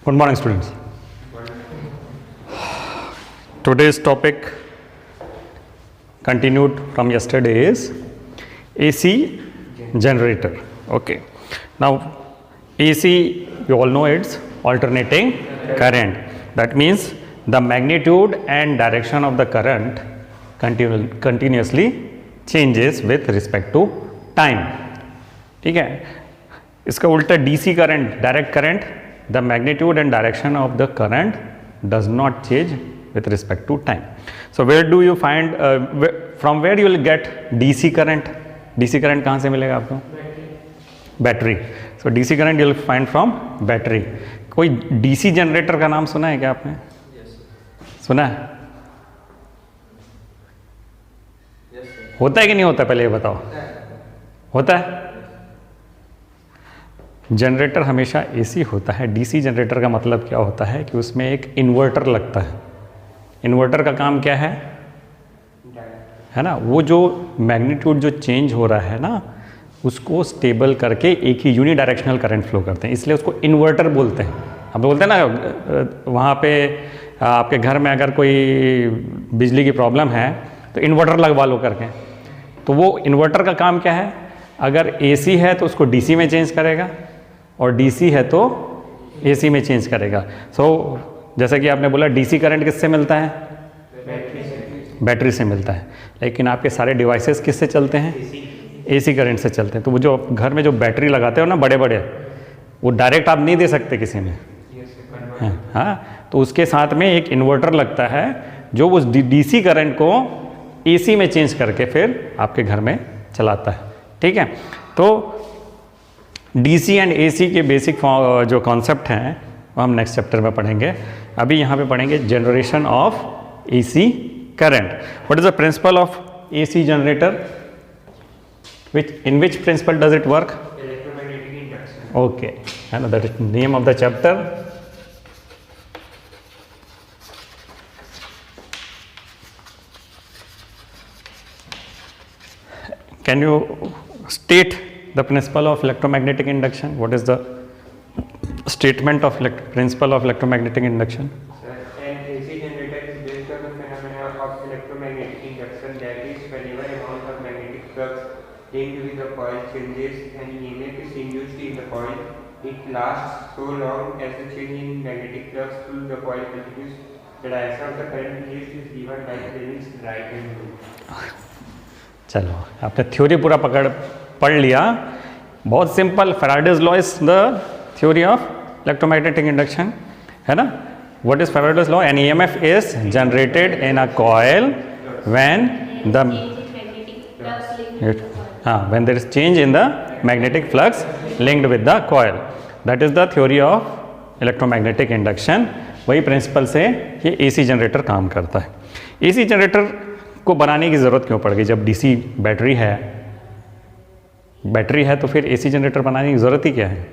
Good morning, students. Today's topic, continued from yesterday, is AC generator. Okay. Now, AC, you all know it's alternating current. That means the magnitude and direction of the current continuously changes with respect to time. ठीक है. इसका उल्टा DC current, direct current, the magnitude and direction of the current does not change with respect to time. So where do you find, from where you will get DC current? DC current कहाँ से मिलेगा आपको? Battery. So DC current you will find from battery. कोई DC generator का नाम सुना है क्या आपने? सुना है? होता है कि नहीं होता, पहले ये बताओ. होता है? जनरेटर हमेशा एसी होता है. डीसी जनरेटर का मतलब क्या होता है कि उसमें एक इन्वर्टर लगता है. इन्वर्टर का काम क्या है ना, वो जो मैग्नीट्यूड जो चेंज हो रहा है ना, उसको स्टेबल करके एक ही यूनी डायरेक्शनल करंट फ्लो करते हैं, इसलिए उसको इन्वर्टर बोलते हैं. हम बोलते हैं ना, वहाँ पे आपके घर में अगर कोई बिजली की प्रॉब्लम है तो इन्वर्टर लगवा लो करके. तो वो इन्वर्टर का काम क्या है, अगर एसी है तो उसको डीसी में चेंज करेगा और डीसी है तो एसी में चेंज करेगा. सो जैसा कि आपने बोला, डीसी करंट किससे मिलता है? बैटरी से मिलता है. लेकिन आपके सारे डिवाइसेस किससे चलते हैं? एसी करंट से चलते हैं. तो वो जो घर में जो बैटरी लगाते हो ना बड़े बड़े, वो डायरेक्ट आप नहीं दे सकते किसी में. हाँ, तो उसके साथ में एक इन्वर्टर लगता है जो उस डीसी करंट को एसी में चेंज करके फिर आपके घर में चलाता है. ठीक है. तो डीसी एंड एसी के बेसिक जो कॉन्सेप्ट हैं वो हम नेक्स्ट चैप्टर में पढ़ेंगे. अभी यहाँ पे पढ़ेंगे generation of AC current. What is the principle of AC generator? in which principle does it work? Electromagnetic induction. Okay, and that is name of the chapter. Can you state the principle of electromagnetic induction? What is the statement of principle of electromagnetic induction? An AC generator is based on the phenomena of electromagnetic induction, that is, whenever amount of magnetic flux linked with the coil changes and EMF is induced in the coil, it lasts so long as the change in magnetic flux through the coil continues. The direction of the current released is given by Lenning's right hand rule. चलो, आपने theory पूरा पढ़ लिया. बहुत simple. Faraday's law is the theory of electromagnetic induction, है ना. What is Faraday's law? An EMF is generated in a coil when the when there is change in the magnetic flux linked with the coil. That is the theory of electromagnetic induction. वही principal से ये AC generator काम करता है. AC generator को बनाने की ज़रूरत क्यों पड़ गई? जब डीसी बैटरी है तो फिर एसी जनरेटर बनाने की ज़रूरत ही क्या है?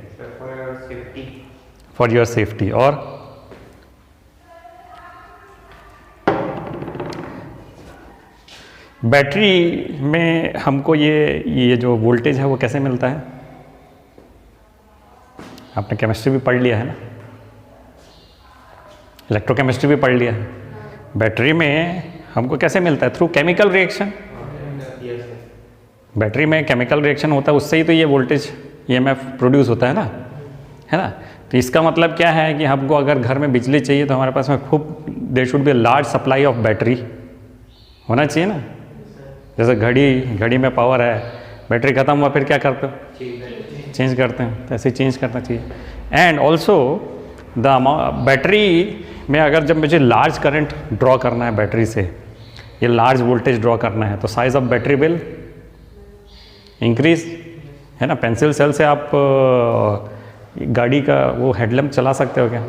For your safety. और बैटरी में हमको ये जो वोल्टेज है वो कैसे मिलता है? आपने केमिस्ट्री भी पढ़ लिया है ना, इलेक्ट्रोकेमिस्ट्री भी पढ़ लिया है. बैटरी में हमको कैसे मिलता है? Through chemical reaction. बैटरी में केमिकल रिएक्शन होता है, उससे ही तो ये वोल्टेज ईएमएफ प्रोड्यूस होता है ना. तो इसका मतलब क्या है कि हमको अगर घर में बिजली चाहिए तो हमारे पास में खूब there should be large supply of battery होना चाहिए ना. जैसे घड़ी में पावर है, बैटरी ख़त्म हुआ फिर क्या करते हो? चेंज करते हैं. तो ऐसे चेंज करना चाहिए. एंड ऑल्सो द बैटरी में अगर जब मुझे लार्ज करंट ड्रॉ करना है बैटरी से, ये लार्ज वोल्टेज ड्रॉ करना है, तो size of battery will increase, है ना. पेंसिल सेल से आप गाड़ी का वो हेडलैम्प चला सकते हो क्या?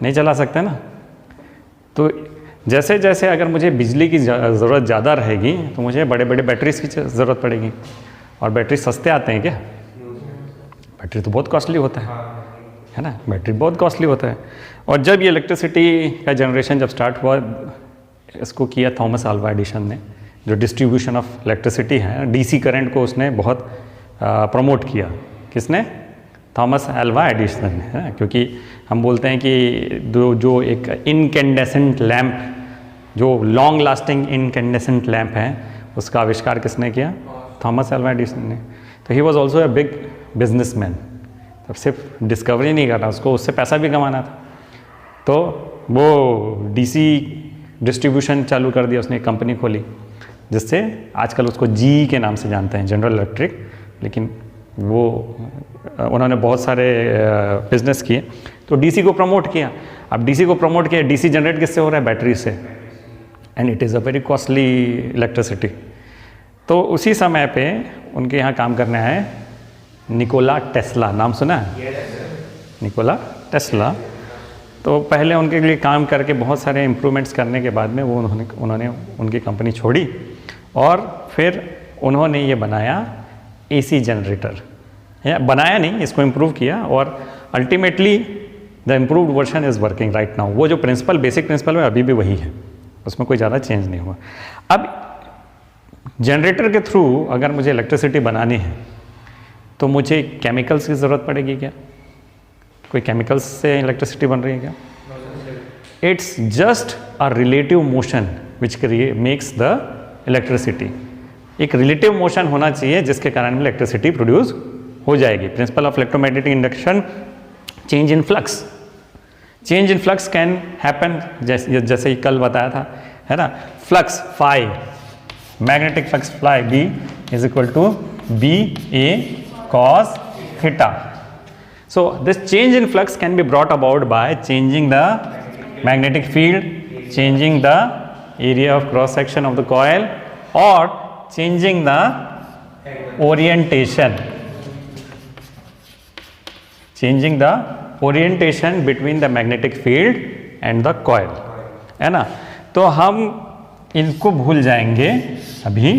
नहीं चला सकते ना. तो जैसे जैसे अगर मुझे बिजली की ज़रूरत ज़्यादा रहेगी तो मुझे बड़े बड़े बैटरीज की ज़रूरत पड़ेगी. और बैटरी सस्ते आते हैं क्या? बैटरी तो बहुत कॉस्टली होता है ना. बैटरी बहुत कॉस्टली होता है. और जब ये इलेक्ट्रिसिटी का जनरेशन जब स्टार्ट हुआ, इसको किया थॉमस अल्वा एडिसन ने, जो डिस्ट्रीब्यूशन ऑफ इलेक्ट्रिसिटी है, डीसी करंट को उसने बहुत प्रमोट किया. किसने? थॉमस एल्वा एडिसन है, क्योंकि हम बोलते हैं कि जो एक इनकैंडेसेंट लैंप, जो लॉन्ग लास्टिंग इनकैंडेसेंट लैंप है, उसका आविष्कार किसने किया? थॉमस एल्वा एडिसन ने। तो he was also a big businessman. तब सिर्फ डिस्कवरी नहीं करना, उसको उससे पैसा भी कमाना था। तो वो डीसी डिस्ट्रीब्यूशन चालू कर दिया, उसने एक कंपनी खोली, जिससे आजकल उसको जी के नाम से जानते हैं, जनरल इलेक्ट्रिक। लेकिन वो उन्होंने बहुत सारे बिजनेस किए, तो डीसी को प्रमोट किया। अब डीसी को प्रमोट किया, डीसी जनरेट किससे हो रहा है? बैटरी से, and it is a very costly electricity. तो उसी समय पे उनके यहाँ काम करने आए निकोला टेस्ला, नाम सुना है? Nikola Tesla. तो पहले उनके लिए काम करके बहुत सारे इम्प्रूवमेंट्स करने के बाद में वो उन्होंने उनकी कंपनी छोड़ी, और फिर उन्होंने ये बनाया एसी जनरेटर। बनाया नहीं, इसको इम्प्रूव किया, और ultimately the improved version is working right now. वो जो प्रिंसिपल, बेसिक प्रिंसिपल है, अभी भी वही है, उसमें कोई ज़्यादा चेंज नहीं हुआ। अब जनरेटर के थ्रू अगर मुझे इलेक्ट्रिसिटी बनानी है तो मुझे केमिकल्स की ज़रूरत पड़ेगी क्या? कोई केमिकल्स से इलेक्ट्रिसिटी बन रही है क्या? It's just a relative motion which makes the electricity. एक रिलेटिव मोशन होना चाहिए जिसके कारण इलेक्ट्रिसिटी प्रोड्यूस हो जाएगी। Principle of electromagnetic induction, change in flux. Change in flux can happen, जैसे ही कल बताया था, है ना, flux phi, magnetic flux phi B is equal to B A cos theta. So this change in flux can be brought about by changing the magnetic field, changing the area of cross section of the coil, or changing the orientation, changing the orientation between the magnetic field and the coil, है ना। तो हम इनको भूल जाएंगे, अभी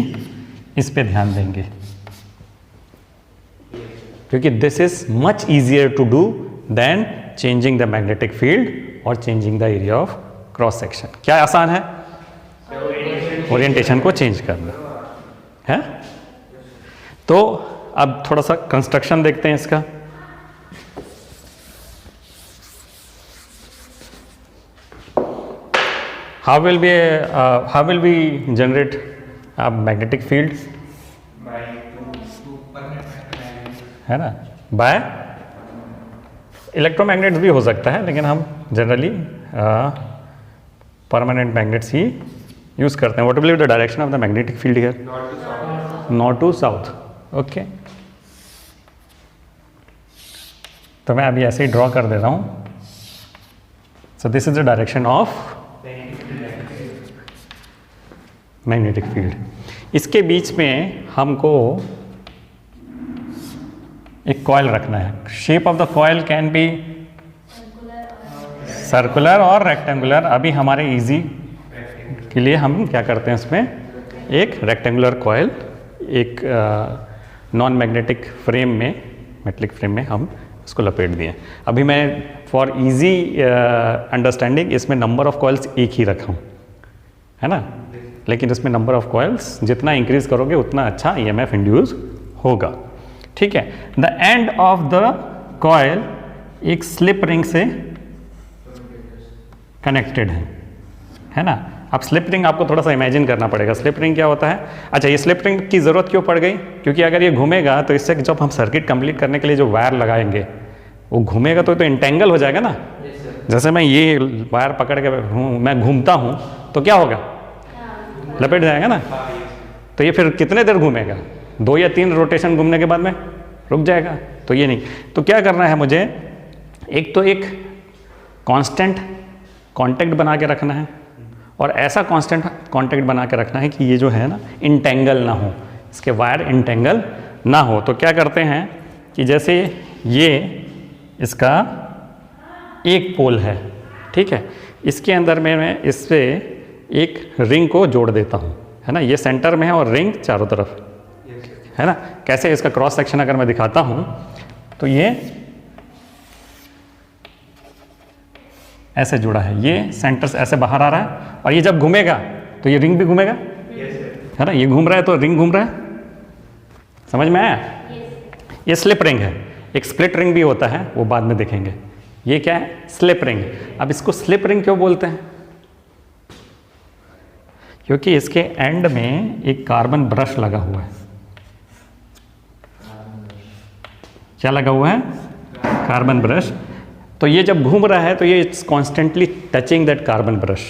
इस पे ध्यान देंगे, क्योंकि this is much easier to do than changing the magnetic field और changing the area of cross section. क्या आसान है? ओरिएंटेशन को चेंज करना है। तो अब थोड़ा सा कंस्ट्रक्शन देखते हैं इसका। How will we generate a magnetic field, है ना? बाय इलेक्ट्रोमैग्नेट्स भी हो सकता है, लेकिन हम जनरली परमानेंट मैग्नेट्स ही यूज करते हैं। What will be the direction of the magnetic field here? North to south. Okay, तो मैं अभी ऐसे ही ड्रॉ कर देता हूँ। So this is the direction of magnetic field. इसके बीच में हमको एक कॉइल रखना है। Shape of the coil can be circular और रेक्टेंगुलर। अभी हमारे इजी के लिए हम क्या करते हैं, इसमें एक रेक्टेंगुलर कॉइल एक नॉन मैग्नेटिक फ्रेम में, मेटलिक फ्रेम में हम इसको लपेट दिए। अभी मैं फॉर इजी अंडरस्टैंडिंग इसमें नंबर ऑफ कॉइल्स एक ही रखा हूँ, है ना, लेकिन इसमें नंबर ऑफ कॉइल्स जितना इंक्रीज करोगे उतना अच्छा ईएमएफ इंड्यूस होगा। ठीक है। The end of the coil एक स्लिप रिंग से कनेक्टेड है ना। अब स्लिप रिंग आपको थोड़ा सा इमेजिन करना पड़ेगा। स्लिप रिंग क्या होता है? अच्छा, ये स्लिप रिंग की ज़रूरत क्यों पड़ गई? क्योंकि अगर ये घूमेगा तो इससे जब हम सर्किट कंप्लीट करने के लिए जो वायर लगाएंगे वो घूमेगा तो इंटेंगल हो जाएगा ना। जैसे मैं ये वायर पकड़ के मैं घूमता हूँ तो क्या होगा? लपेट जाएगा ना। तो ये फिर कितने देर घूमेगा? 2 या 3 रोटेशन घूमने के बाद में रुक जाएगा। तो ये नहीं। तो क्या करना है मुझे? एक तो एक कांस्टेंट कांटेक्ट बना के रखना है, और ऐसा कांस्टेंट कांटेक्ट बना के रखना है कि ये जो है ना इंटेंगल ना हो, इसके वायर इंटेंगल ना हो। तो क्या करते हैं कि जैसे ये इसका एक पोल है, ठीक है, इसके अंदर में मैं इससे एक रिंग को जोड़ देता हूँ, है ना। ये सेंटर में है और रिंग चारों तरफ, है ना। कैसे? इसका क्रॉस सेक्शन अगर मैं दिखाता हूँ तो ये ऐसे जुड़ा है, ये सेंटर से ऐसे बाहर आ रहा है, और ये जब घूमेगा तो ये रिंग भी घूमेगा, है ना। ये घूम रहा है तो रिंग घूम रहा है। समझ में आया? ये स्लिप रिंग है। एक स्प्लिट रिंग भी होता है, वो बाद में देखेंगे। ये क्या है? Slip ring. अब इसको स्लिप रिंग क्यों बोलते हैं? क्योंकि इसके एंड में एक कार्बन ब्रश लगा हुआ है। क्या लगा हुआ है? Carbon brush. तो ये जब घूम रहा है तो ये it's constantly touching that carbon brush,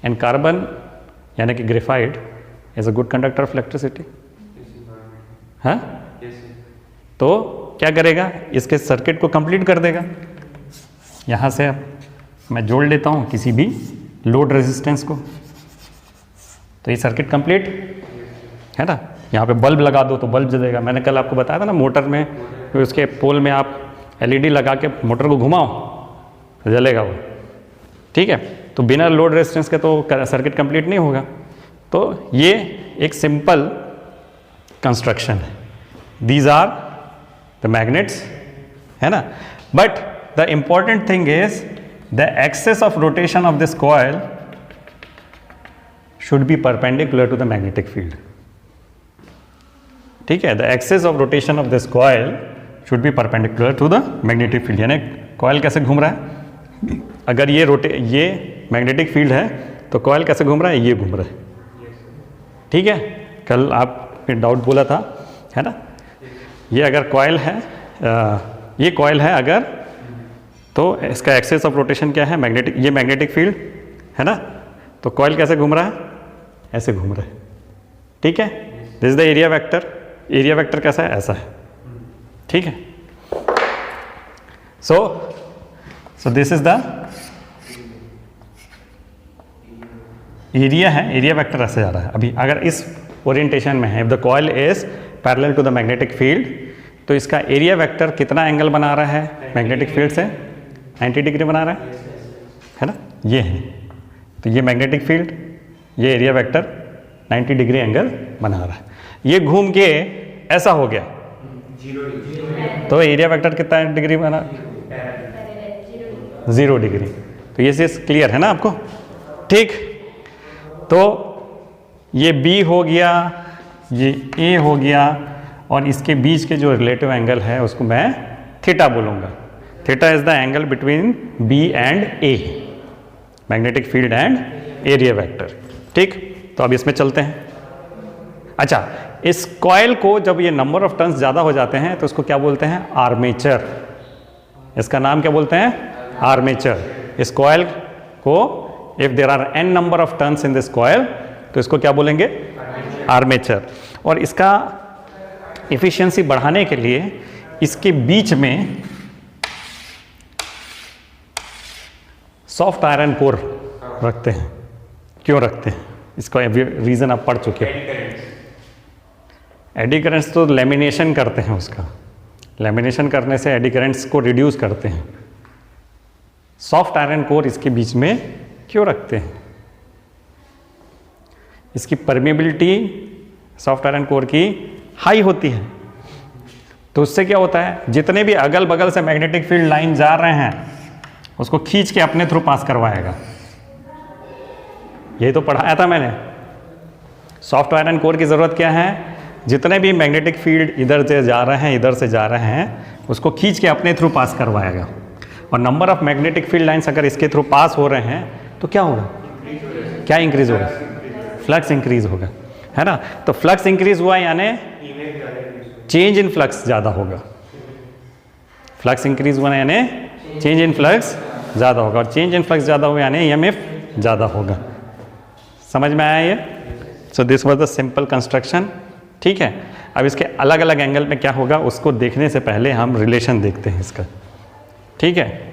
and carbon यानी कि graphite is a good conductor of electricity. हाँ, तो क्या करेगा? इसके सर्किट को कंप्लीट कर देगा। यहाँ से अब मैं जोड़ लेता हूँ किसी भी लोड रेजिस्टेंस को, तो ये सर्किट कंप्लीट है ना। यहाँ पे बल्ब लगा दो तो बल्ब जलेगा। मैंने कल आपको बताया था ना, मोटर में तो उसके पोल में आप एलईडी लगा के मोटर को घुमाओ तो जलेगा वो, ठीक है। तो बिना लोड रेजिस्टेंस के तो सर्किट कंप्लीट नहीं होगा। तो ये एक सिंपल कंस्ट्रक्शन है। दीज आर द मैग्नेट्स, है ना। But the important thing is the axis of rotation of this coil should be perpendicular to the magnetic field. ठीक है, the axis of rotation of this coil should be perpendicular to the magnetic field. यानी coil कैसे घूम रहा है? अगर ये magnetic field है तो कॉइल कैसे घूम रहा है? ये घूम रहा है, ठीक है। कल आपने डाउट बोला था, है ना। ये अगर कॉइल है, ये कॉइल है अगर, तो इसका एक्सेस ऑफ रोटेशन क्या है? मैग्नेटिक, ये मैग्नेटिक फील्ड है ना। तो कॉइल कैसे घूम रहा है? ऐसे घूम रहा है, ठीक है। This is the area vector. Area vector कैसा है? ऐसा है, ठीक है। सो दिस इज द एरिया है। एरिया वेक्टर ऐसे जा रहा है। अभी अगर इस ओरिएंटेशन में है, if the coil is parallel to the magnetic field, तो इसका एरिया वेक्टर कितना एंगल बना रहा है मैग्नेटिक फील्ड से? 90 डिग्री बना रहा है ना। ये है, तो ये मैग्नेटिक फील्ड, ये एरिया वेक्टर 90 डिग्री एंगल बना रहा है। ये घूम के ऐसा हो गया, 0 डिग्री, तो एरिया वेक्टर कितना डिग्री बना? 0 डिग्री। तो ये चीज क्लियर है ना आपको, ठीक। तो ये B हो गया, ये A हो गया, और इसके बीच के जो रिलेटिव एंगल है उसको मैं थीटा बोलूँगा। Theta is the angle between B and A, magnetic field and area vector, ठीक। तो अब इसमें चलते हैं। अच्छा, इस कॉइल को जब ये नंबर ऑफ टर्न्स ज़्यादा हो जाते हैं तो इसको क्या बोलते हैं? आर्मेचर। इसका नाम क्या बोलते हैं? आर्मेचर। इस कॉइल को if there are n number of turns in this coil, तो इसको क्या बोलेंगे? आर्मेचर। और इसका एफिशिएंसी बढ़ाने के लिए इसके बीच में सॉफ्ट आयरन कोर रखते हैं। क्यों रखते हैं? इसका रीज़न आप पढ़ चुके हैं। एडी करंट्स तो लेमिनेशन करते हैं उसका, लेमिनेशन करने से एडी करंट्स को रिड्यूस करते हैं। सॉफ्ट आयरन कोर इसके बीच में क्यों रखते हैं? इसकी परमेबिलिटी सॉफ्ट आयरन कोर की हाई होती है, तो उससे क्या होता है? जितने भी अगल बगल से मैग्नेटिक फील्ड लाइन जा रहे हैं उसको खींच के अपने थ्रू पास करवाएगा। यही तो पढ़ाया था मैंने। सॉफ्ट आयरन कोर की ज़रूरत क्या है? जितने भी मैग्नेटिक फील्ड इधर से जा रहे हैं, इधर से जा रहे हैं, उसको खींच के अपने थ्रू पास करवाएगा। और number of magnetic field lines अगर इसके थ्रू पास हो रहे हैं तो क्या होगा? क्या इंक्रीज होगा? फ्लक्स इंक्रीज होगा, है ना। तो फ्लक्स इंक्रीज हुआ यानी चेंज इन फ्लक्स ज़्यादा होगा। फ्लक्स इंक्रीज हुआ यानी चेंज इन फ्लक्स ज़्यादा होगा, और चेंज इन फ्लक्स ज़्यादा हुआ यानी EMF ज़्यादा होगा। समझ में आया ये? So this was the simple construction, ठीक है। अब इसके अलग अलग एंगल में क्या होगा उसको देखने से पहले हम रिलेशन देखते हैं इसका, ठीक है।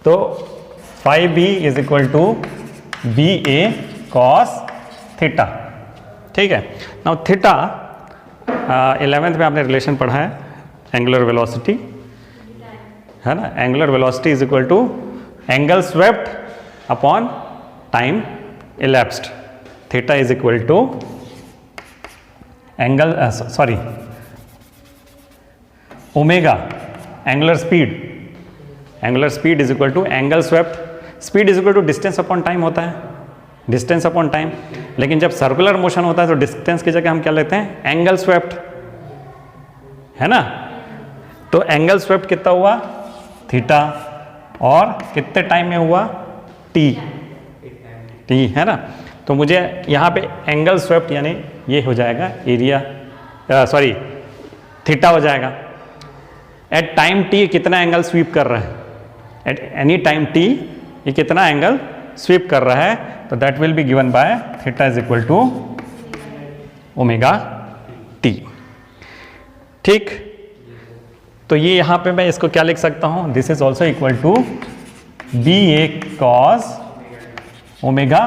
तो phi b is equal to BA cos theta, ठीक है। नाउ थीटा 11th में आपने रिलेशन पढ़ा है, एंगुलर वेलोसिटी, है ना। Angular velocity is equal to angle swept upon time elapsed. Theta is equal to angle omega angular speed. Angular speed is equal to angle swept. Speed is equal to distance upon time होता है, distance upon time. लेकिन जब circular motion होता है तो distance की जगह हम क्या लेते हैं, एंगल स्वेप्ट, है ना। तो एंगल स्वेप्ट कितना हुआ, थीटा, और कितने टाइम में हुआ, टी, है ना। तो मुझे यहाँ पे एंगल स्वेप्ट यानी ये हो जाएगा एरिया, सॉरी थीटा हो जाएगा। एट टाइम टी कितना एंगल स्वीप कर रहा है, एट एनी टाइम टी ये कितना एंगल स्वीप कर रहा है, तो that will be given by theta is equal to omega T. ठीक, तो ये यहाँ पे मैं इसको क्या लिख सकता हूँ, this is also equal to B A cos omega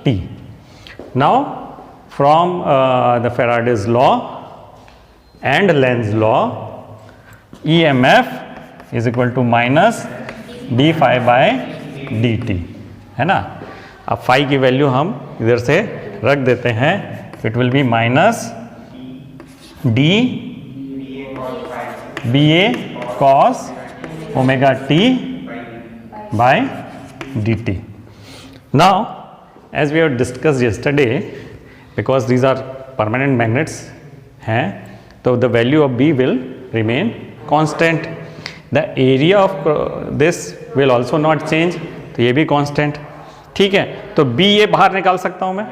T. Now from the Faraday's law and Lenz law, EMF is equal to minus D phi by D T, है ना। अब फाई की वैल्यू हम इधर से रख देते हैं, it will be minus D B A cos omega T by D T. Now as we have discussed yesterday, because these are permanent magnets हैं, तो the value of B will remain constant, the area of this will also not change, तो ये भी constant. ठीक है, तो B ये बाहर निकाल सकता हूं मैं,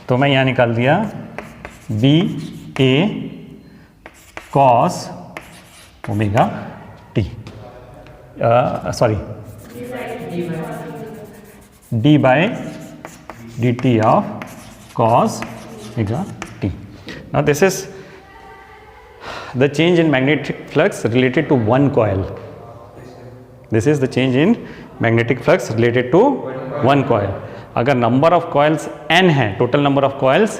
तो मैं यहां निकाल दिया B A cos omega T, sorry D by D T of cos omega T. Now this is the change in magnetic flux related to one coil. This is the change in magnetic flux related to one coil. अगर number of coils n है, total number of coils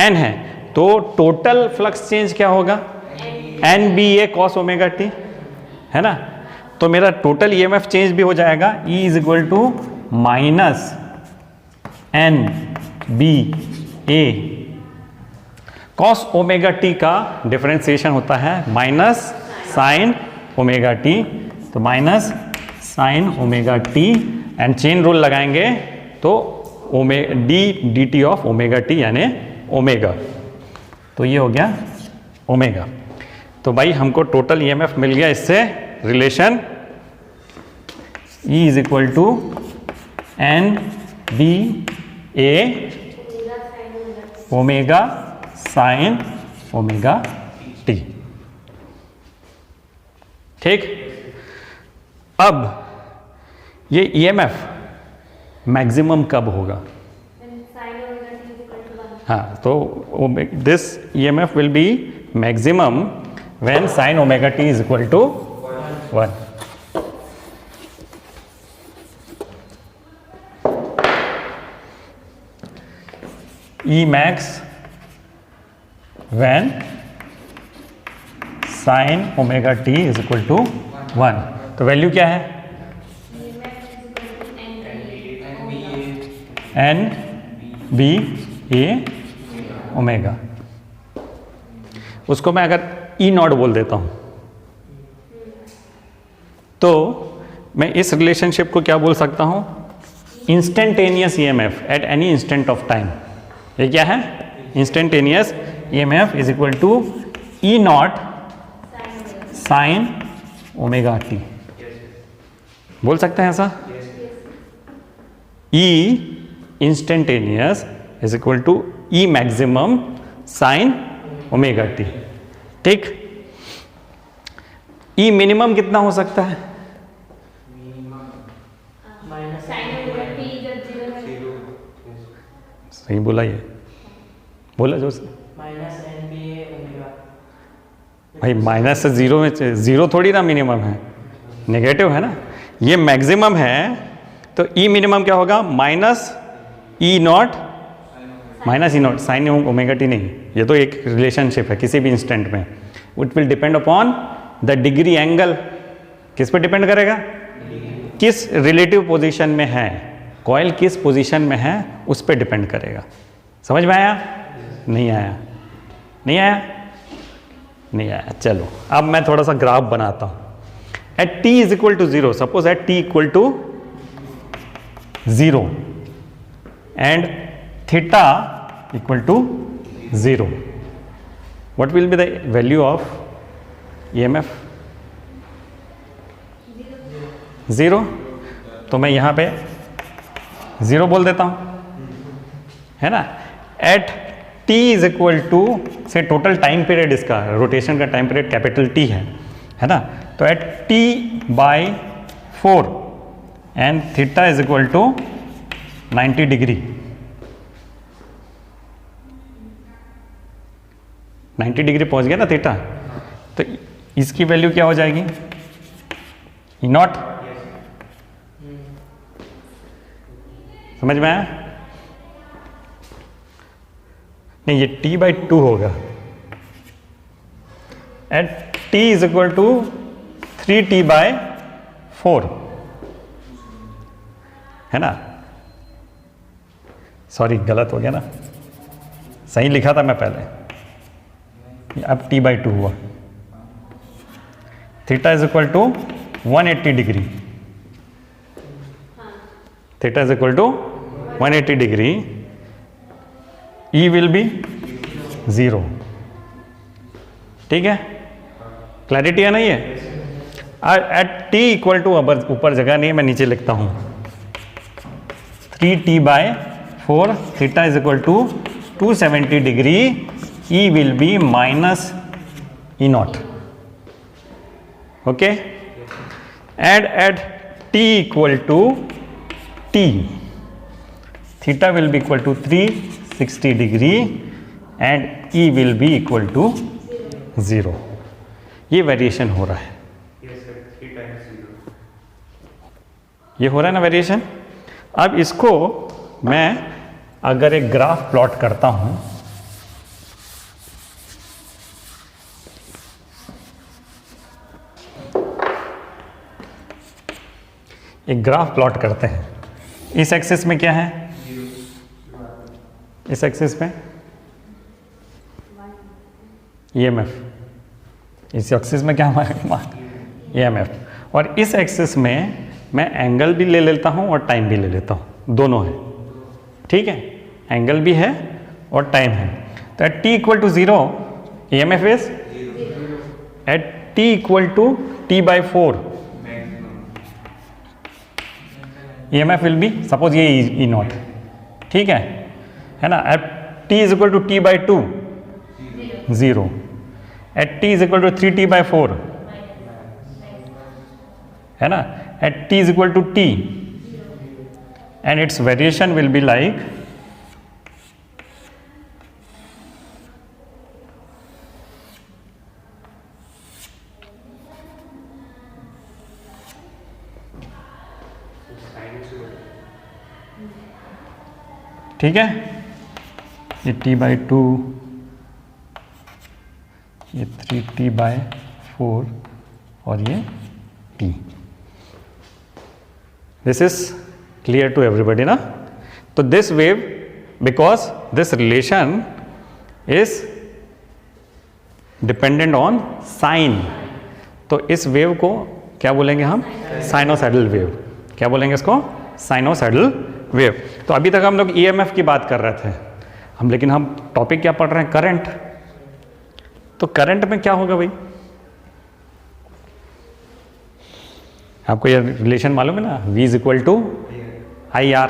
n है, तो total flux change क्या होगा, n b a cos omega t, है ना। तो मेरा total EMF change भी हो जाएगा, E is equal to minus n b a cos omega T का डिफरेंशिएशन होता है माइनस साइन ओमेगा टी, तो minus sign omega T, and chain rule लगाएंगे तो D T of omega T यानी ओमेगा, तो ये हो गया ओमेगा। तो भाई हमको टोटल ईएमएफ मिल गया इससे relation, E is equal to N B A omega sine omega T. ठीक, अब ये ईएमएफ मैक्सिमम कब होगा, हाँ, तो this EMF will be maximum when sine omega T is equal to 1। E max when sin omega t is equal to 1, तो value क्या है, n b a ओमेगा। उसको मैं अगर E नॉट बोल देता हूं, तो मैं इस रिलेशनशिप को क्या बोल सकता हूं, instantaneous EMF at any instant of time. ये क्या है, instantaneous EMF is equal to E naught sine omega T, बोल सकते हैं ऐसा। E instantaneous is equal to E maximum sine omega T. ठीक, E मिनिमम कितना हो सकता है, सही बोला, ये बोला जो भाई माइनस से जीरो में, जीरो थोड़ी ना मिनिमम है, नेगेटिव है ना, ये मैक्सिमम है, तो ई मिनिमम क्या होगा, minus E not, minus E not sine omega T नहीं, ये तो एक रिलेशनशिप है किसी भी इंस्टेंट में, it will depend upon the degree angle. किस पे डिपेंड करेगा, किस रिलेटिव पोजीशन में है कॉइल, किस पोजीशन में है उस पर डिपेंड करेगा। समझ में आया, नहीं आया, नहीं आया, नहीं आया। चलो अब मैं थोड़ा सा ग्राफ बनाता हूं। At t is equal to 0, suppose at t equal to 0 and theta equal to 0. What will be the value of EMF? 0. तो मैं यहाँ पे 0 बोल देता हूँ, है ना. At t is equal to से टोटल टाइम पीरियड, इसका रोटेशन का टाइम पीरियड कैपिटल T है ना. तो at t by 4 and theta is equal to 90 degree. 90 degree पहुंच गया ना थीटा. तो इसकी वैल्यू क्या हो जाएगी? E nought. समझ में आया? नहीं, ये t बाई 2 होगा. At t is equal to 3t by 4, है ना. सॉरी, गलत हो गया ना, सही लिखा था मैं पहले. अब t बाई 2 हुआ. Theta is equal to 180 degree. Theta is equal to 180 degree. E will be 0. ठीक है, क्लैरिटी है ना ये. एट t इक्वल टू, ऊपर जगह नहीं है, मैं नीचे लिखता हूं 3t by 4, theta is equal to 270 degree. E will be minus E nought. Okay. At t equal to t, theta will be equal to 360 degree and E will be equal to 0. ये variation हो रहा है. ये हो रहा है ना variation. अब इसको मैं अगर एक ग्राफ प्लॉट करता हूं, एक ग्राफ प्लॉट करते हैं. इस एक्सिस में क्या है? इस एक्सिस पे EMF. इस एक्सिस में क्या हमारा EMF. और इस एक्सिस में मैं एंगल भी ले लेता हूं और टाइम भी ले लेता हूं, दोनों है. ठीक है, एंगल भी है और टाइम है. तो at t equal to 0 EMF is, at t equal to t by 4 EMF will be, suppose ये ई नॉट. ठीक है ना. At t is equal to t by 2 0. At t is equal to 3t by 4, है ना. At t is equal to t and its variation will be like ठीक है. ये t by 2, ये 3t बाई 4 और ये t. This is clear to everybody ना. तो this wave, because this relation is dependent on sine, तो इस वेव को क्या बोलेंगे हम? Sinusoidal wave. क्या बोलेंगे इसको? Sinusoidal wave. तो अभी तक हम लोग EMF की बात कर रहे थे हम, लेकिन हम टॉपिक क्या पढ़ रहे हैं? करंट. तो करंट में क्या होगा भाई? आपको ये रिलेशन मालूम है ना, V is equal to IR.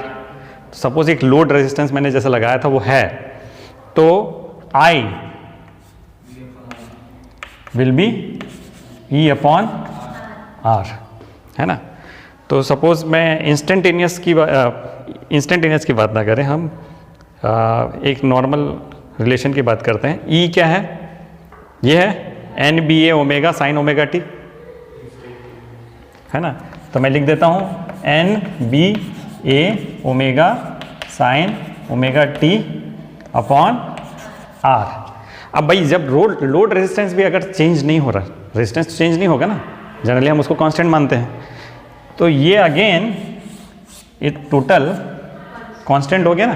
Suppose एक लोड रेजिस्टेंस मैंने जैसे लगाया था वो है, तो I will be E upon R, है ना. तो सपोज मैं इंस्टेंटेनियस की बात ना करें, हम एक नॉर्मल रिलेशन की बात करते हैं. E क्या है? ये है NBA omega sine omega t, है ना. तो मैं लिख देता हूँ NBA omega sine omega t upon R. अब भाई जब लोड रेजिस्टेंस भी अगर चेंज नहीं हो रहा, रेजिस्टेंस चेंज नहीं होगा ना, जनरली हम उसको कांस्टेंट मानते हैं, तो ये अगेन ये टोटल कांस्टेंट हो गया ना,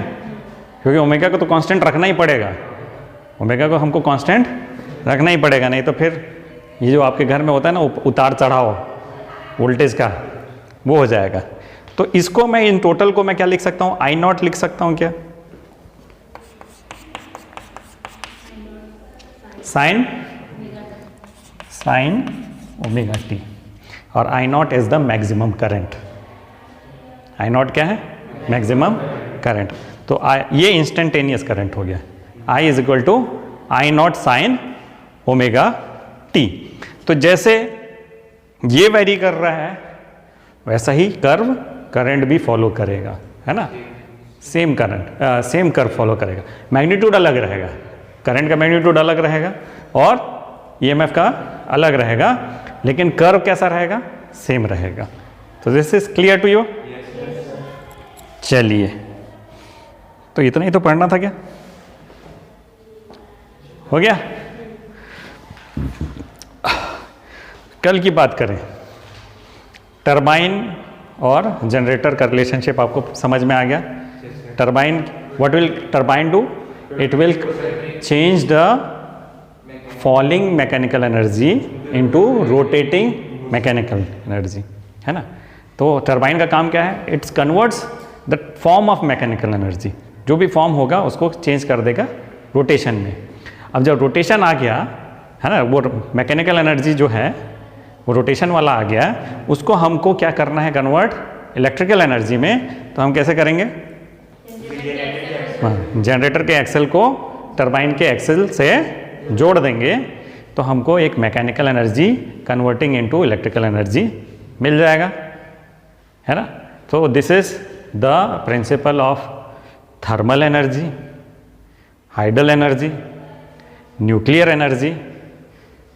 क्योंकि ओमेगा को तो कांस्टेंट रखना ही पड़ेगा. ओमेगा को हमको कांस्टेंट रखना ही पड़ेगा, नहीं तो फिर ये जो आपके घर में होता है ना उतार चढ़ाव वोल्टेज का, वो हो जाएगा. तो इसको मैं इन टोटल को मैं क्या लिख सकता हूं, आई नॉट लिख सकता हूं क्या, साइन ओमेगा टी, और I not is the maximum current. I naught क्या है, मैक्सिमम करंट। तो ये इंस्टेंटेनियस करंट हो गया, I is equal to I naught sine omega t. तो जैसे ये वेरी कर रहा है वैसा ही कर्व करंट भी फॉलो करेगा, है ना, same current same curve follow करेगा। मैग्नीट्यूड अलग रहेगा, करंट का मैग्नीट्यूड अलग रहेगा और ईएमएफ का अलग रहेगा, लेकिन कर्व कैसा रहेगा, सेम रहेगा। तो this is clear to you. चलिए, तो इतना ही तो पढ़ना था क्या, हो गया। कल की बात करें, टरबाइन और जनरेटर का रिलेशनशिप आपको समझ में आ गया। Turbine, what will turbine do, it will change the falling mechanical energy into rotating mechanical energy, है ना। तो टरबाइन का काम क्या है, it's converts the form of mechanical energy, जो भी फॉर्म होगा उसको चेंज कर देगा रोटेशन में। अब जब रोटेशन आ गया, है ना, वो मैकेनिकल एनर्जी जो है वो रोटेशन वाला आ गया, उसको हमको क्या करना है, कन्वर्ट इलेक्ट्रिकल एनर्जी में। तो हम कैसे करेंगे, जनरेटर के एक्सेल को टरबाइन के एक्सेल से जोड़ देंगे, तो हमको एक mechanical energy converting into electrical energy मिल जाएगा, है ना। तो this is the principle of thermal energy, hydel energy, nuclear energy,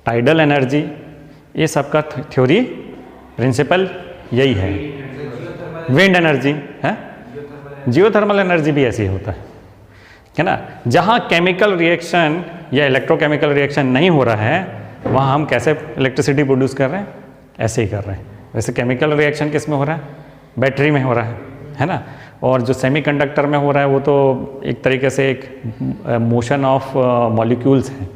tidal energy, ये सब का थ्योरी प्रिंसिपल यही है। विंड एनर्जी है, जियोथर्मल एनर्जी भी ऐसे ही होता है ना। जहाँ केमिकल रिएक्शन या इलेक्ट्रोकेमिकल रिएक्शन नहीं हो रहा है, वहाँ हम कैसे इलेक्ट्रिसिटी प्रोड्यूस कर रहे हैं, ऐसे ही कर रहे हैं। वैसे केमिकल रिएक्शन किस में हो रहा है, बैटरी में हो रहा है ना। और जो सेमीकंडक्टर में हो रहा है वो तो एक तरीके से एक मोशन ऑफ मॉलिक्यूल्स है।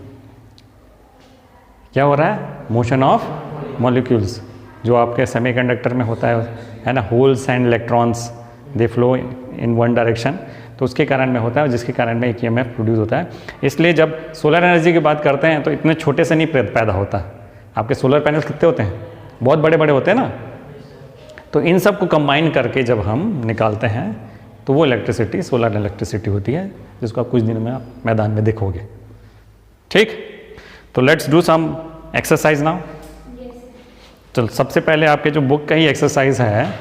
क्या हो रहा है, मोशन ऑफ मॉलिक्यूल्स, जो आपके सेमीकंडक्टर में होता है ना। Holes and electrons they flow in one direction, तो उसके कारण में होता है, जिसके कारण में एक ईएमएफ प्रोड्यूस होता है। इसलिए जब सोलर एनर्जी की बात करते हैं तो इतने छोटे से नहीं पैदा होता। आपके सोलर पैनल्स कितने होते हैं, बहुत बड़े बड़े होते हैं ना। तो इन सब को कंबाइन करके जब हम निकालते हैं तो वो इलेक्ट्रिसिटी सोलर इलेक्ट्रिसिटी होती है, जिसको आप कुछ दिन में आप मैदान में देखोगे। ठीक, तो let's do some exercise now. चलो, सबसे पहले आपके जो बुक का ही एक्सरसाइज है,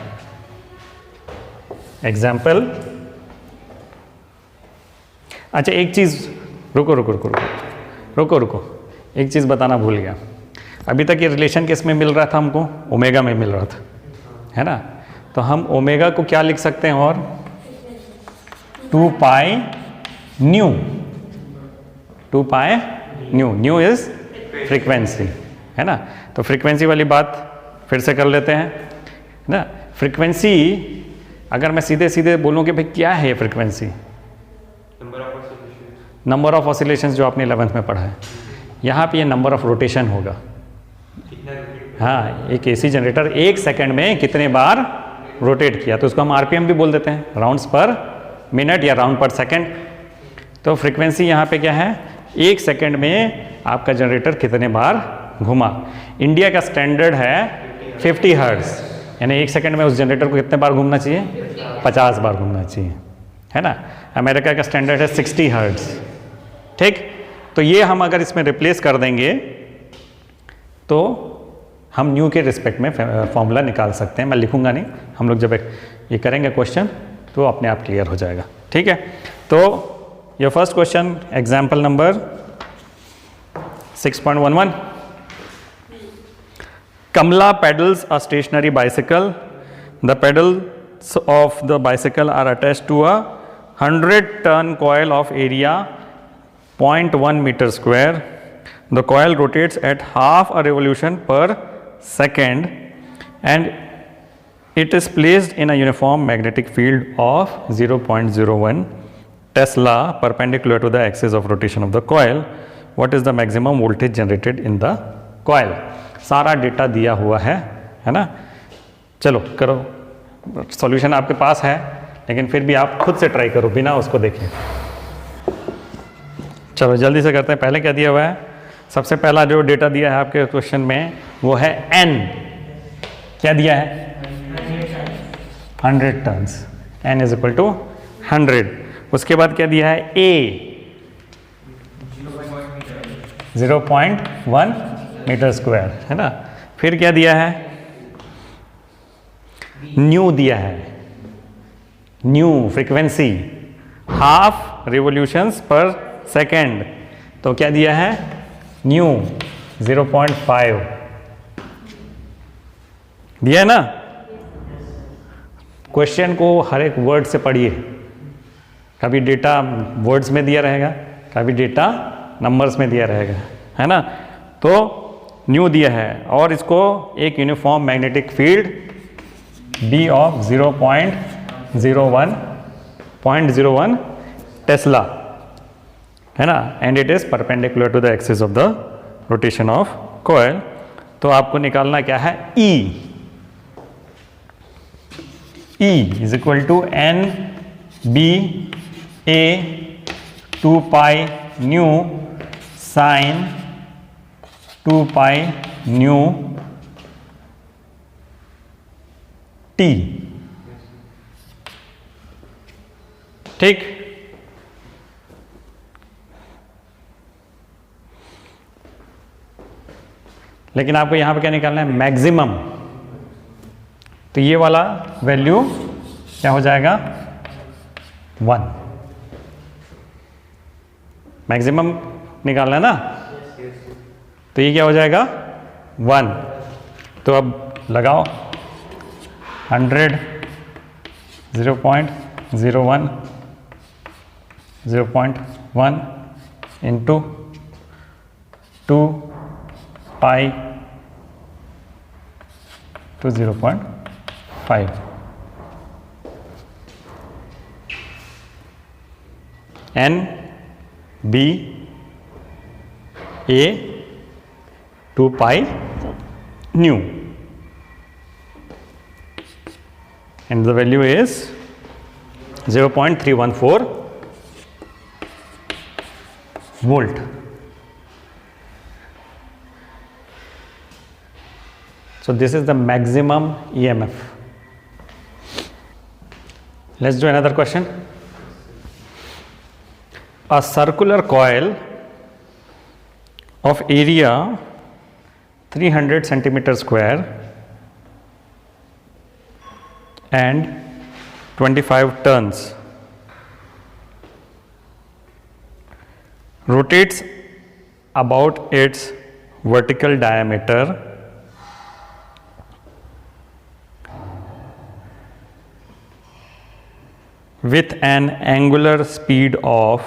एग्जाम्पल। अच्छा, एक चीज़, रुको, एक चीज़ बताना भूल गया। अभी तक ये रिलेशन किस में मिल रहा था हमको, ओमेगा में मिल रहा था, है ना। तो हम ओमेगा को क्या लिख सकते हैं, और 2 pi new, 2 pi new is frequency, है ना। तो फ्रीक्वेंसी वाली बात फिर से कर लेते हैं ना। फ्रीक्वेंसी अगर मैं सीधे सीधे बोलूँ कि भाई क्या है ये फ्रीक्वेंसी, नंबर ऑफ ऑसिलेशंस जो आपने 11th में पढ़ा है। यहाँ पे ये नंबर ऑफ रोटेशन होगा। हाँ, एक एसी जनरेटर 1 सेकंड में कितने बार रोटेट किया, तो उसको हम आरपीएम भी बोल देते हैं, राउंड्स पर मिनट या राउंड पर सेकंड। तो फ्रीक्वेंसी यहाँ पे क्या है, 1 सेकंड में आपका जनरेटर कितने बार घुमा। इंडिया का स्टैंडर्ड है 50 हर्ट्ज, यानी 1 सेकंड में उस जनरेटर को कितने बार घूमना चाहिए, 50 बार घूमना चाहिए, है ना। अमेरिका का स्टैंडर्ड है 60 हर्ट्ज। ठीक, तो ये हम अगर इसमें रिप्लेस कर देंगे तो हम न्यू के रिस्पेक्ट में फॉर्मूला निकाल सकते हैं। मैं लिखूंगा नहीं, हम लोग जब ये करेंगे क्वेश्चन तो अपने आप क्लियर हो जाएगा। ठीक है, तो your first question, example number 6.11। Kamla pedals a stationary bicycle. The pedals of the bicycle are attached to a 100-ton coil of area 0.1 meter square. The coil rotates at half a revolution per second and it is placed in a uniform magnetic field of 0.01 Tesla perpendicular to the axis of rotation of the coil. What is the maximum voltage generated in the coil? सारा data दिया हुआ है ना। चलो करो, solution आपके पास है, लेकिन फिर भी आप खुद से ट्राई करो बिना उसको देखे। चलो जल्दी से करते हैं। पहले क्या दिया हुआ है? सबसे पहला जो डेटा दिया है आपके क्वेश्चन में वो है n। क्या दिया है? 100 turns. n is equal to 100। उसके बाद क्या दिया है? a 0.1 मीटर स्क्वायर, है ना। फिर क्या दिया है? न्यू दिया है, न्यू फ्रीक्वेंसी हाफ रिवॉल्यूशंस पर सेकेंड। तो क्या दिया है? न्यू 0.5 दिया है ना। क्वेश्चन को हर एक वर्ड से पढ़िए। कभी डेटा वर्ड्स में दिया रहेगा, कभी डेटा नंबर्स में दिया रहेगा, है ना। तो न्यू दिया है और इसको एक uniform magnetic field B of 0.01 tesla, है ना, and it is perpendicular to the axis of the rotation of coil. तो आपको निकालना क्या है? E is equal to n b a 2 pi nu sine 2 pi nu t। ठीक। लेकिन आपको यहां पे क्या निकालना है? मैक्सिमम। तो ये वाला वैल्यू क्या हो जाएगा? 1। मैक्सिमम निकालना है ना, तो ये क्या हो जाएगा? 1। तो अब लगाओ 100 0.01 into 2 pi to 0.5। n b a 2 pi nu, and the value is 0.314 volt. So this is the maximum EMF. Let's do another question. A circular coil of area 300 centimeter square and 25 tons rotates about its vertical diameter with an angular speed of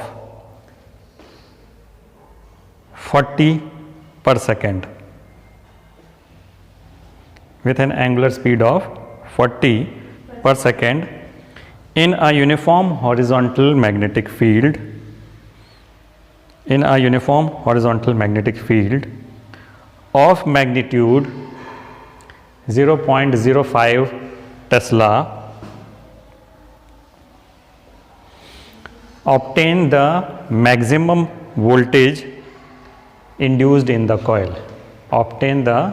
40 per second. With an angular speed of 40 per second in a uniform horizontal magnetic field. In a uniform horizontal magnetic field of magnitude 0.05 Tesla, obtain the maximum voltage induced in the coil. Obtain the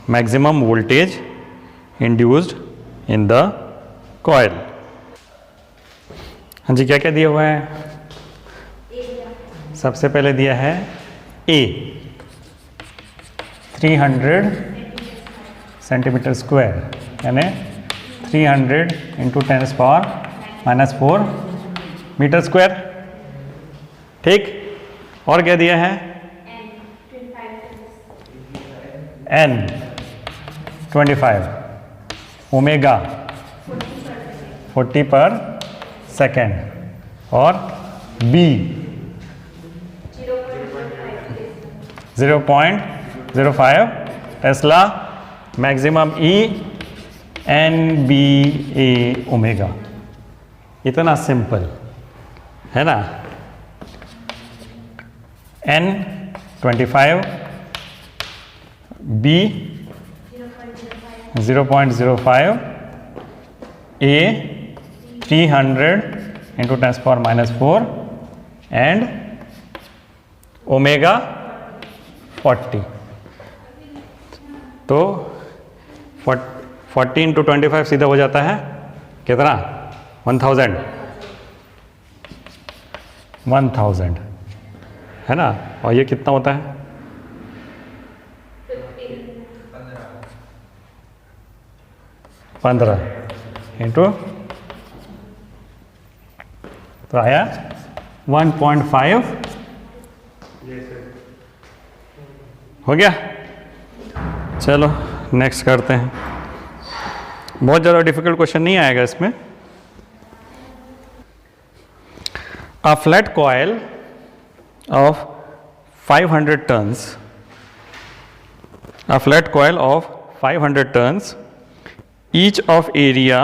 maximum voltage induced in the coil. हाँ जी, क्या क्या दिया हुआ है? सबसे पहले दिया है A 300 सेंटीमीटर स्क्वायर, यानी 300 इंटू 10⁻⁻⁴ मीटर स्क्वायर। ठीक। और क्या दिया है? n 25 ओमेगा 40 पर सेकेंड और b 0.05 Tesla, maximum E NBA omega. इतना सिंपल है ना। n 25, b 0.05 A 300 into 10⁻⁴ and omega 40। तो 40 इंटू 25 सीधा हो जाता है कितना? 1000 है ना। और ये कितना होता है? 15 इंटू, तो आया 1.5। हो गया। चलो नेक्स्ट करते हैं। बहुत ज़्यादा डिफिकल्ट क्वेश्चन नहीं आएगा इसमें। A flat coil of 500 tons, a flat coil of 500 tons, each of area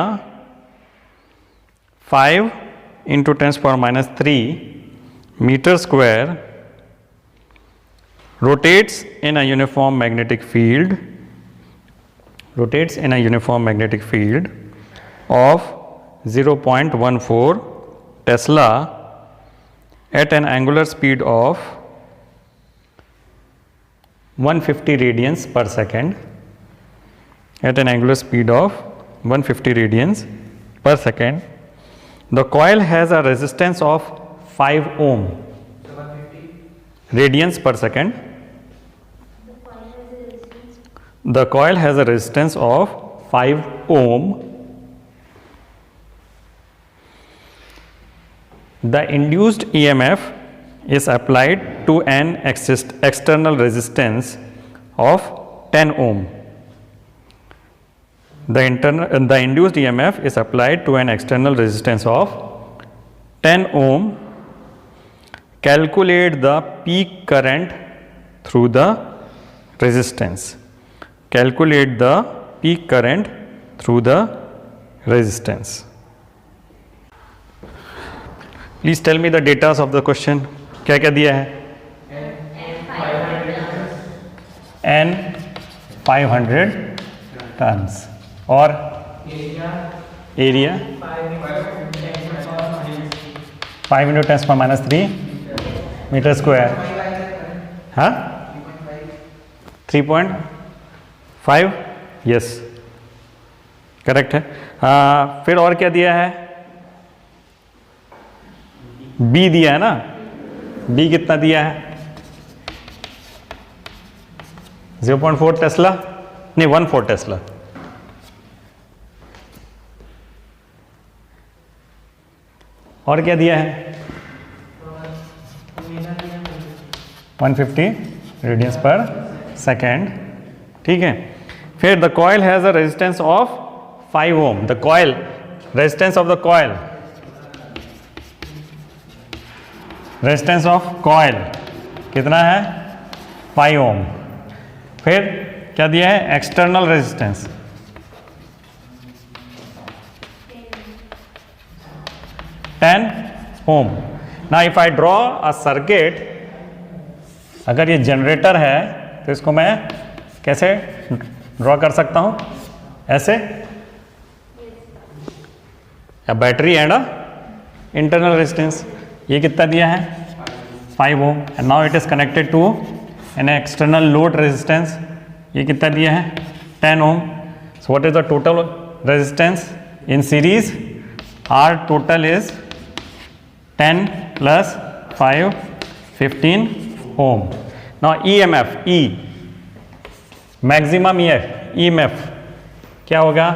5 into 10⁻³ meter square, rotates in a uniform magnetic field, of 0.14 Tesla at an angular speed of 150 radians per second, at an angular speed of 150 radians per second. The coil has a resistance of 5 ohm radians per second. The coil has a resistance of 5 ohm. The induced EMF is applied to an external resistance of 10 ohm. The induced EMF is applied to an external resistance of 10 ohm. Calculate the peak current through the resistance. Calculate the peak current through the resistance. Please tell me the data of the question. क्या क्या दिया है? N 500 tons और area 5 into 10⁻³ metre square. हाँ 3.5 yes correct है। फिर और क्या दिया है? बी दिया है ना। बी कितना दिया है? 0.4 टेस्ला, नहीं 1.4 टेस्ला। और क्या दिया है? 150 रेडियंस पर सेकेंड। ठीक है। फिर the coil has a resistance of 5 ohm. The coil resistance of the coil, resistance of coil कितना है? 5 ओम। फिर क्या दिया है? External resistance 10 ohm. Now if I draw a circuit, अगर ये जनरेटर है तो इसको मैं कैसे ड्रॉ कर सकता हूं? ऐसे, या बैटरी एंड इंटरनल रेजिस्टेंस। ये कितना दिया है? 5 ohm. And now it is connected to an external load resistance. ये कितना दिया है? 10 ohm. So what is the total resistance in series? R total is 10 plus 5 15 ohm. Now EMF, E maximum EMF क्या होगा?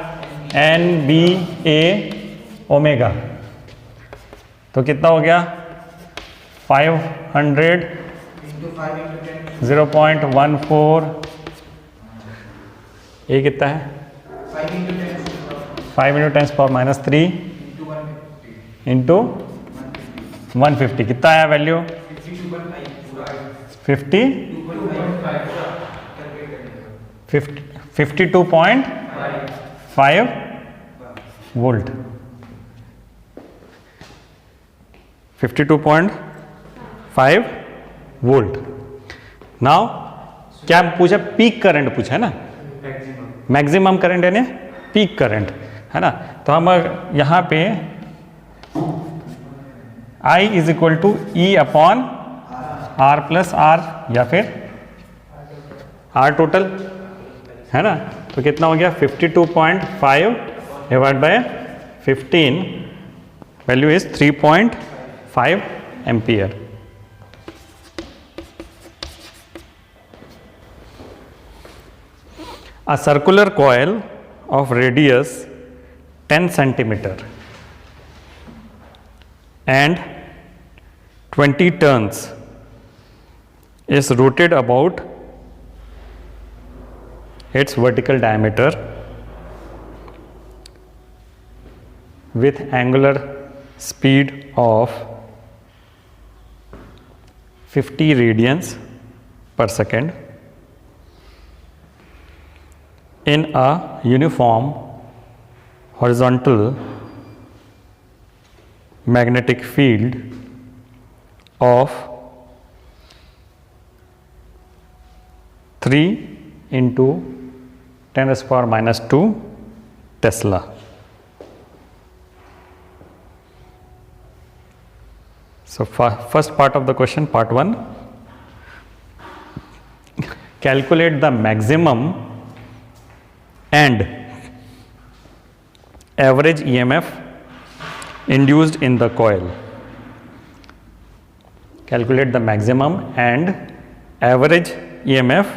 NBA omega. तो कितना हो गया? 500 0.14। ये कितना है? 5 into 10⁻³ इंटू 150। कितना आया वैल्यू? 52.5 वोल्ट। 52.5 वोल्ट। नाउ क्या पूछा? पीक करंट पूछा है ना, मैक्सिमम करंट यानी पीक करंट। है ना। तो हम यहाँ पे I is equal to E upon R plus R या फिर आर टोटल, है ना। तो कितना हो गया 52.5 divide by 15, value is 3.5 ampere. A circular coil of radius 10 centimeter and 20 turns is rotated about its vertical diameter with angular speed of 50 radians per second in a uniform horizontal magnetic field of 3 into 10 raised to power minus 2 Tesla. So first part of the question, part 1, calculate the maximum and average EMF induced in the coil. Calculate the maximum and average EMF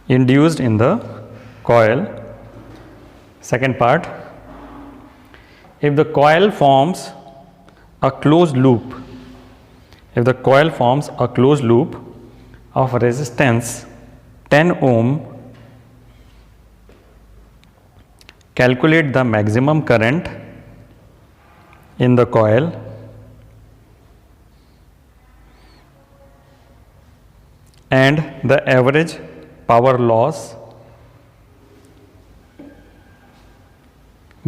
induced in the coil. Second part, if the coil forms a closed loop, if the coil forms a closed loop of resistance 10 ohm, calculate the maximum current in the coil and the average power loss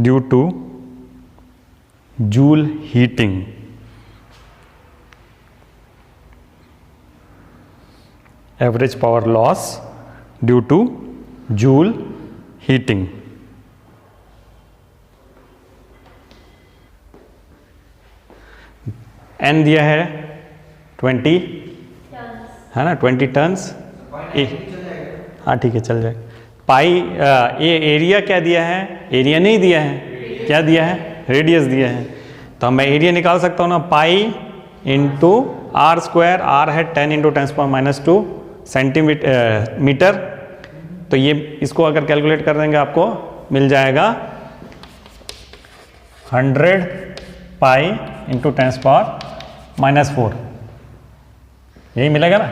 due to Joule heating. Average power loss due to Joule heating. N दिया है 20, है ना, 20 turns. हाँ ठीक है, चल जाएगा। पाई ये एरिया क्या दिया है, एरिया नहीं दिया है, क्या दिया है, रेडियस दिया है। तो मैं एरिया निकाल सकता हूँ ना, pi into R square, R है 10 इंटू 10⁻⁻2 सेंटीमीटर। तो ये इसको अगर कैलकुलेट कर देंगे आपको मिल जाएगा 100 पाई इंटू 10⁻⁻4, यही मिलेगा ना,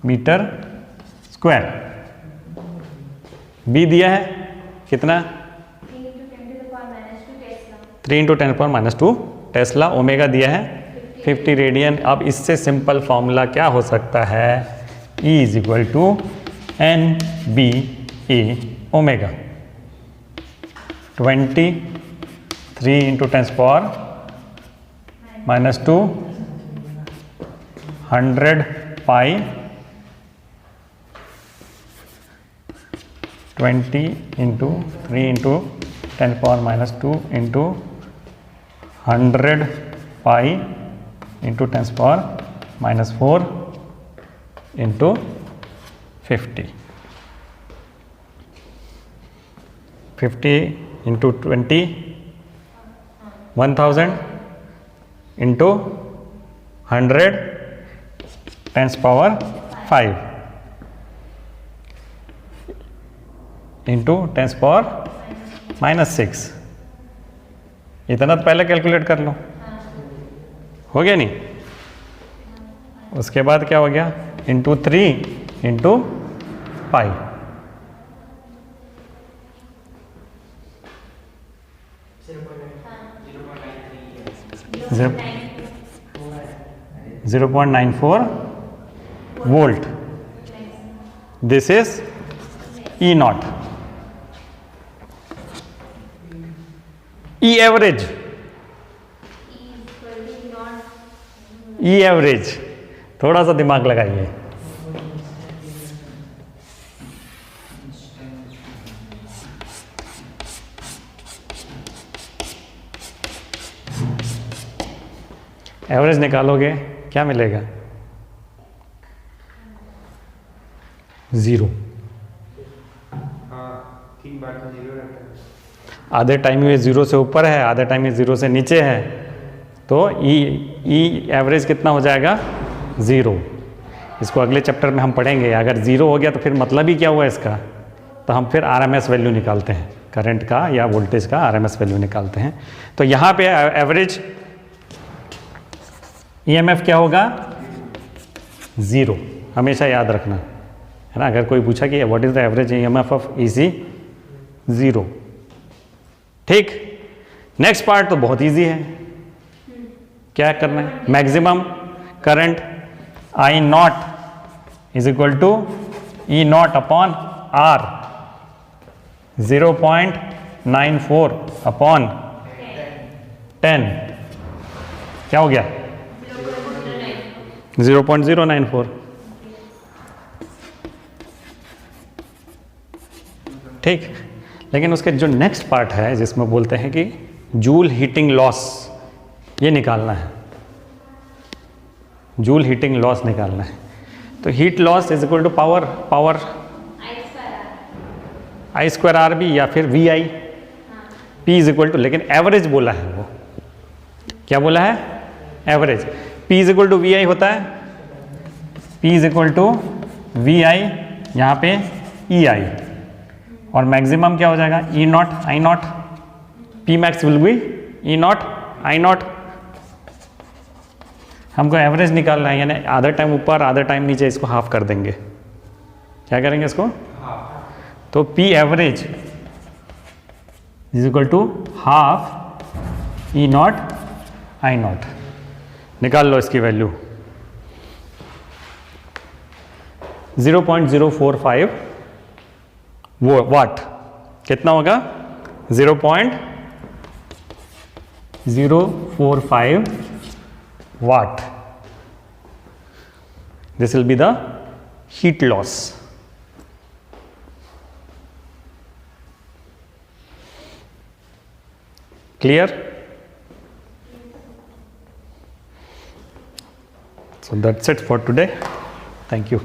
मीटर स्क्वायर। बी दिया है कितना, 3 इंटू 10⁻⁻2 टेस्ला। ओमेगा दिया है 50 रेडियन। अब इससे सिंपल फॉर्मूला क्या हो सकता है, E is equal to N B A omega. 23 into 10⁻⁻2 100 pi 20 into 3 into 10⁻⁻2 into 100 pi into 10⁻⁻4 into 50 into 20 1000 into 100 10⁻5 into 10⁻⁻6। इतना तो पहले कैलकुलेट कर लो, हो गया नहीं। उसके बाद क्या हो गया, into 3 into pi. Zero 0.94 volt. This is E naught. E average. E average. थोड़ा सा दिमाग लगाइए। एवरेज निकालोगे क्या मिलेगा? 0। हाँ, 3 बार तो 0 रहता है। आधे टाइम ये 0 से ऊपर है, आधे टाइम ये 0 से नीचे है, तो ई एवरेज कितना हो जाएगा? 0। इसको अगले चैप्टर में हम पढ़ेंगे। अगर 0 हो गया तो फिर मतलब ही क्या हुआ इसका? तो हम फिर आरएमएस वैल्यू निकालते हैं, करंट का या वोल्टेज का आरएमएस वैल्यू निकालते हैं। तो यहाँ पे एवरेज ईएमएफ क्या होगा? 0। हमेशा याद रखना है ना। अगर कोई पूछा कि what is the average EMF of AC? 0। ठीक। नेक्स्ट पार्ट तो बहुत इजी है। क्या करना है? Maximum current I not is equal to E nought upon R, 0.94 upon 10। क्या हो गया? 0.094। ठीक। लेकिन उसके जो नेक्स्ट पार्ट है जिसमें बोलते हैं कि जूल हीटिंग लॉस, ये निकालना है। जूल हीटिंग लॉस निकालना है। तो heat loss is equal to power I square R B या फिर V I, P is equal to, लेकिन एवरेज बोला है वो। क्या बोला है? Average. P is equal to V I होता है, P is equal to V I, यहाँ पे ई आई, और मैक्सिमम क्या हो जाएगा? E not I naught, P max will be E not I naught. हमको एवरेज निकालना है, यानी आधा टाइम ऊपर आधा टाइम नीचे, इसको हाफ कर देंगे। क्या करेंगे इसको? तो P average is equal to half E not I nought. निकाल लो इसकी वैल्यू। 0.045 वो वाट। कितना होगा? 0.045 watt. This will be the heat loss. Clear? So that's it for today. Thank you.